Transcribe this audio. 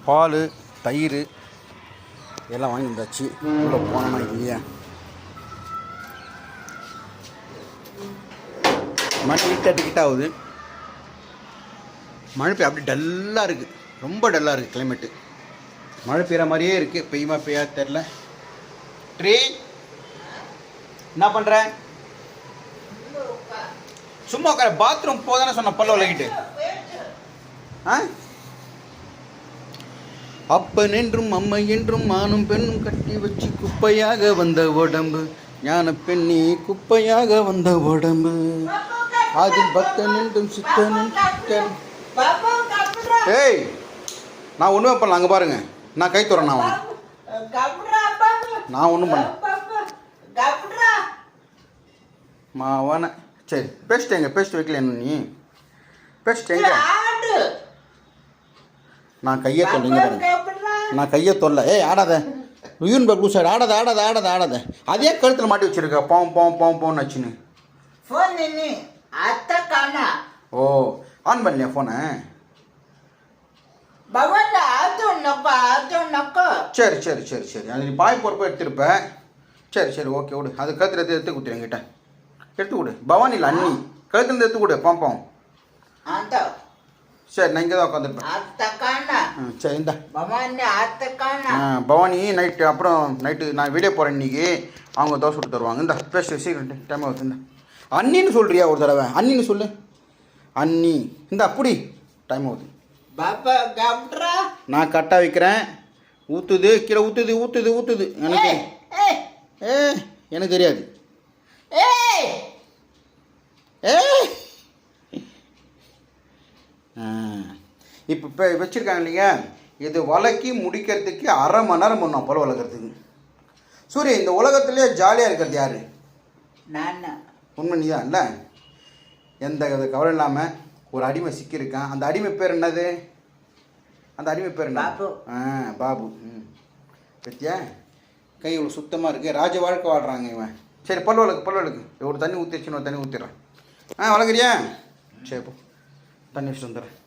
பால் தயிர் எல்லாம் வாங்கி வந்தாச்சு. உள்ளே போனோமா இல்லையா? மணி 8:30 ஆகுது. மழை பெய்ய அப்படி டல்லாக இருக்குது, ரொம்ப டல்லாக இருக்குது கிளைமேட்டு. மழை பெய்கிற மாதிரியே இருக்குது, பெய்யுமா பெய்யா தெரில. ட்ரீ என்ன பண்ணுற? சும்மா உட்கார. பாத்ரூம் போதானே சொன்ன பல்ல விளக்கிட்டு. அப்பன் என்றும் அம்மை என்றும் மானும் பெண்ணும் கட்டி வச்சு குப்பையாக வந்த உடம்பு, ஞான பெண்ணி குப்பையாக வந்த உடம்பு, அதில் பக்தன் என்றும் சித்தன். ஏய், நான் ஒன்றுமே பண்ணல. அங்கே பாருங்க, நான் கை துறேன். நான் ஒன்றும் பண்ண மாவான. சரி, பேசிட்டேங்க. பேசிட்டு வைக்கல என்ன நீ? பேசிட்டேங்க. நான் கையை தொல்லைங்க பாருங்க. நான் கையை தொல்லை. ஏய் ஆடாத, யூன் பை ப்ளூ சைடு ஆடாத ஆடாத ஆடாத ஆடாத. அதே கழுத்தில் மாட்டி வச்சிருக்க. பாவம் பாவம் பாவம் பாவம்னு வச்சுன்னு. ஓ, ஆன் பண்ணலையா ஃபோனை? சரி சரி சரி சரி, அது நீ பாய் பொறுப்பாக எடுத்துருப்பேன். சரி சரி, ஓகே விடு. அது கழுத்தில் எடுத்து கொடுத்துரு. என்கிட்ட எடுத்து கொடு. பவானி இல்லை, அண்ணி கழுத்துலேருந்து எடுத்து கொடு. பாம்பம். சரி, நான் இங்கே தான் உட்காந்துருப்பேன். சரி, இந்த பவானி நைட்டு, அப்புறம் நைட்டு நான் வீடியோ போகிறேன் இன்றைக்கி. அவங்க தோசை விட்டு தருவாங்க. இந்த பேச சீக்கிரம் டைம் ஆகுது. இந்த அண்ணின்னு சொல்கிறியா ஒரு தடவை? அண்ணின்னு சொல்லு. அண்ணி இந்த அப்படி டைம் ஆகுது. நான் கரெக்டாக வைக்கிறேன். ஊற்றுது கீழே, ஊற்றுது ஊற்றுது ஊற்றுது. எனக்கு எனக்கு தெரியாது. இப்போ வச்சுருக்காங்க இல்லைங்க, இது வளர்க்கி முடிக்கிறதுக்கு 1/2 மணி நேரம் பண்ணோம் போல் வளர்க்குறதுக்கு. சூரிய, இந்த உலகத்துலேயே ஜாலியாக இருக்கிறது யார்? நான். உண்மை நீ தான் இல்லை? எந்த கவலை இல்லாமல் ஒரு அடிமை சிக்கியிருக்கான். அந்த அடிமை பேர் என்னது? அந்த அடிமை பேர் என்ன? பாபு. பத்தியா, கை இவ்வளோ சுத்தமாக இருக்குது. ராஜ வாழ்க்கை வாழ்கிறாங்க இவன். சரி, பல்வலுக்கு ஒரு தண்ணி ஊற்றி வச்சுன்னு ஒரு தண்ணி ஊற்றிடுறான். வளர்க்குறியா? சரி, போ, தண்ணி வச்சுட்டு வந்துடுறேன்.